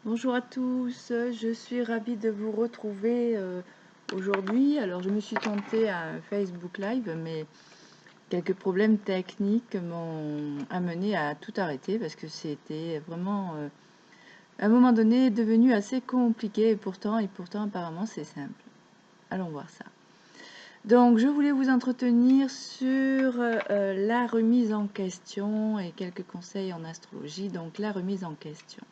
Bonjour à tous, je suis ravie de vous retrouver aujourd'hui. Alors je me suis tentée à un Facebook Live, mais quelques problèmes techniques m'ont amené à tout arrêter parce que c'était vraiment à un moment donné devenu assez compliqué et pourtant apparemment c'est simple. Allons voir ça. Donc je voulais vous entretenir sur la remise en question et quelques conseils en astrologie. Donc la remise en question.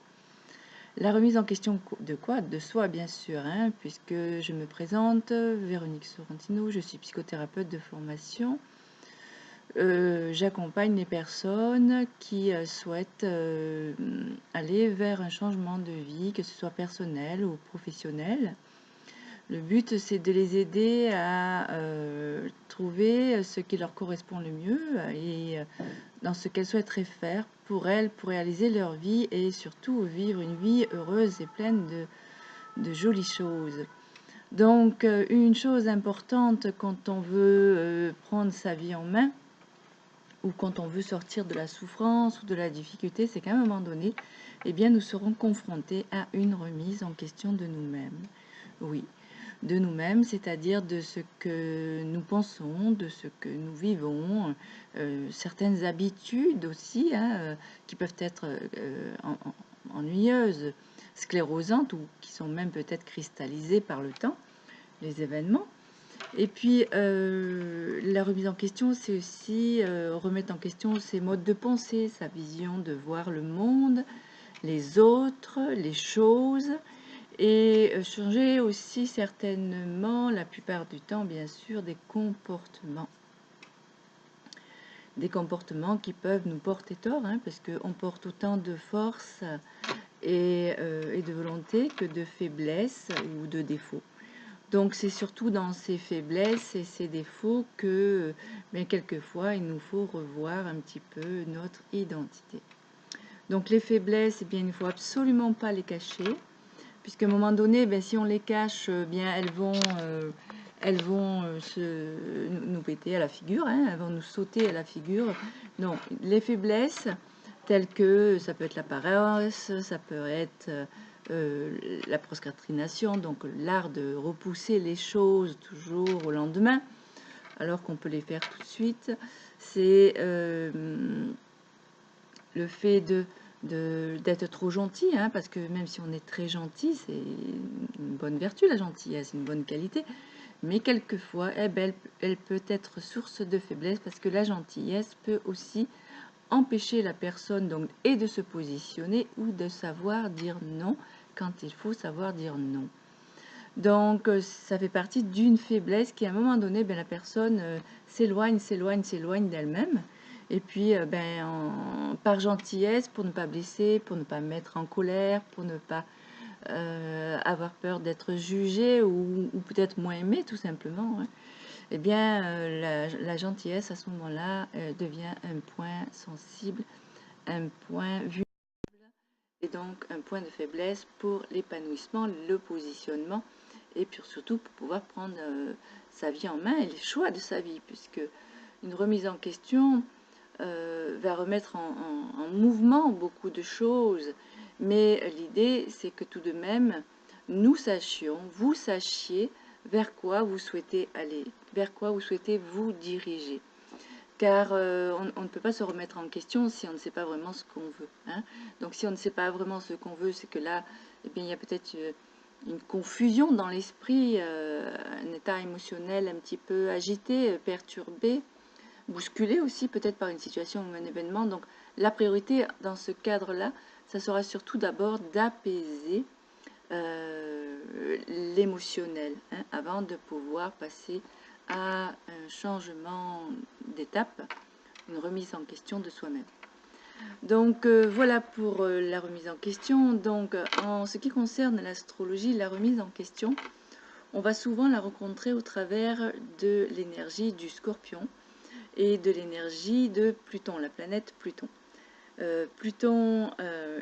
La remise en question de quoi? De soi, bien sûr, hein, puisque je me présente, Véronique Sorrentino, je suis psychothérapeute de formation. J'accompagne les personnes qui souhaitent aller vers un changement de vie, que ce soit personnel ou professionnel. Le but, c'est de les aider à trouver ce qui leur correspond le mieux et dans ce qu'elles souhaiteraient faire pour elles, pour réaliser leur vie et surtout vivre une vie heureuse et pleine de jolies choses. Donc, une chose importante quand on veut prendre sa vie en main ou quand on veut sortir de la souffrance ou de la difficulté, c'est qu'à un moment donné, eh bien, nous serons confrontés à une remise en question de nous-mêmes. Oui, de nous-mêmes, c'est-à-dire de ce que nous pensons, de ce que nous vivons, certaines habitudes aussi, hein, qui peuvent être ennuyeuses, sclérosantes ou qui sont même peut-être cristallisées par le temps, les événements. Et puis, la remise en question, c'est aussi remettre en question ses modes de pensée, sa vision de voir le monde, les autres, les choses, et changer aussi certainement, la plupart du temps, bien sûr, des comportements. Des comportements qui peuvent nous porter tort, hein, parce qu'on porte autant de force et de volonté que de faiblesse ou de défauts. Donc c'est surtout dans ces faiblesses et ces défauts que, mais quelquefois, il nous faut revoir un petit peu notre identité. Donc les faiblesses, eh bien, il ne faut absolument pas les cacher, puisqu'à un moment donné, ben, si on les cache, bien elles vont nous péter à la figure, hein, elles vont nous sauter à la figure. Non, les faiblesses, telles que ça peut être la paresse, ça peut être la procrastination, donc l'art de repousser les choses toujours au lendemain, alors qu'on peut les faire tout de suite. C'est le fait d'être trop gentil, hein, parce que même si on est très gentil, c'est une bonne vertu, la gentillesse, une bonne qualité, mais quelquefois, eh ben, elle peut être source de faiblesse, parce que la gentillesse peut aussi empêcher la personne donc, et de se positionner ou de savoir dire non quand il faut savoir dire non. Donc, ça fait partie d'une faiblesse qui, à un moment donné, ben, la personne s'éloigne d'elle-même. Et puis, par gentillesse, pour ne pas blesser, pour ne pas mettre en colère, pour ne pas avoir peur d'être jugé ou peut-être moins aimé, tout simplement, hein, eh bien, la gentillesse, à ce moment-là, devient un point sensible, un point vulnérable et donc un point de faiblesse pour l'épanouissement, le positionnement et puis surtout pour pouvoir prendre sa vie en main et les choix de sa vie, puisque une remise en question va remettre en mouvement beaucoup de choses, mais l'idée c'est que tout de même nous sachions, vous sachiez vers quoi vous souhaitez aller, vers quoi vous souhaitez vous diriger. Car on ne peut pas se remettre en question si on ne sait pas vraiment ce qu'on veut, hein. Donc si on ne sait pas vraiment ce qu'on veut, c'est que là, eh bien, il y a peut-être une confusion dans l'esprit, un état émotionnel un petit peu agité, perturbé, bousculé aussi peut-être par une situation ou un événement. Donc la priorité dans ce cadre-là, ça sera surtout d'abord d'apaiser l'émotionnel, hein, avant de pouvoir passer à un changement d'étape, une remise en question de soi-même. Donc voilà pour la remise en question. Donc en ce qui concerne l'astrologie, la remise en question, on va souvent la rencontrer au travers de l'énergie du Scorpion et de l'énergie de Pluton, la planète Pluton. Pluton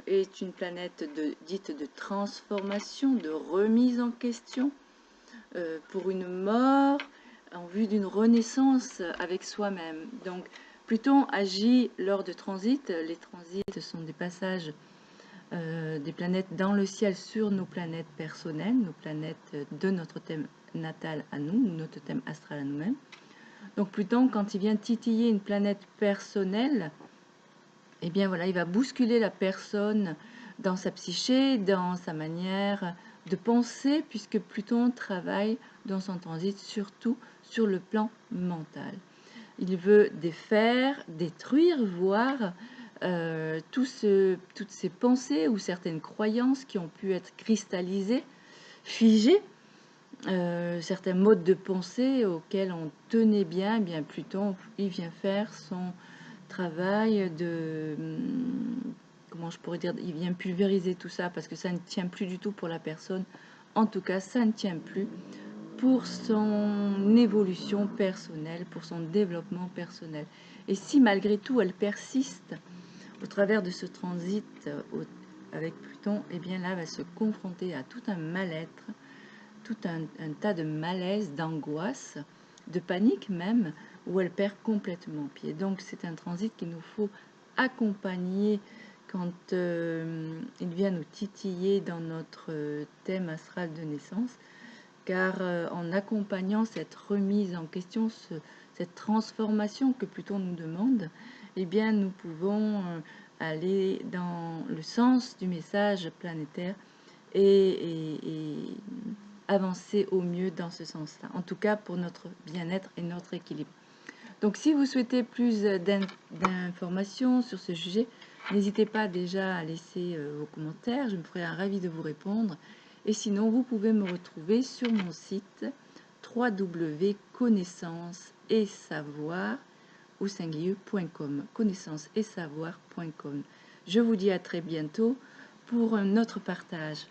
est une planète dite de transformation, de remise en question, pour une mort en vue d'une renaissance avec soi-même. Donc Pluton agit lors de transits. Les transits sont des passages des planètes dans le ciel sur nos planètes personnelles, nos planètes de notre thème natal à nous, notre thème astral à nous-mêmes. Donc Pluton, quand il vient titiller une planète personnelle, eh bien voilà, il va bousculer la personne dans sa psyché, dans sa manière de penser, puisque Pluton travaille dans son transit surtout sur le plan mental. Il veut défaire, détruire, voire toutes ces pensées ou certaines croyances qui ont pu être cristallisées, figées, certains modes de pensée auxquels on tenait bien, eh bien Pluton, il vient faire son travail de, comment je pourrais dire, il vient pulvériser tout ça parce que ça ne tient plus du tout pour la personne. En tout cas, ça ne tient plus pour son évolution personnelle, pour son développement personnel. Et si malgré tout elle persiste au travers de ce transit avec Pluton, eh bien là, elle va se confronter à tout un mal-être, tout un tas de malaise, d'angoisse, de panique même, où elle perd complètement pied. Donc c'est un transit qu'il nous faut accompagner quand il vient nous titiller dans notre thème astral de naissance, car en accompagnant cette remise en question, cette transformation que Pluton nous demande, eh bien nous pouvons aller dans le sens du message planétaire et avancer au mieux dans ce sens-là, en tout cas pour notre bien-être et notre équilibre. Donc si vous souhaitez plus d'informations sur ce sujet, n'hésitez pas déjà à laisser vos commentaires, je me ferai un ravi de vous répondre. Et sinon, vous pouvez me retrouver sur mon site www.connaissance et savoir au singulier.com, connaissance et savoir.com. Je vous dis à très bientôt pour un autre partage.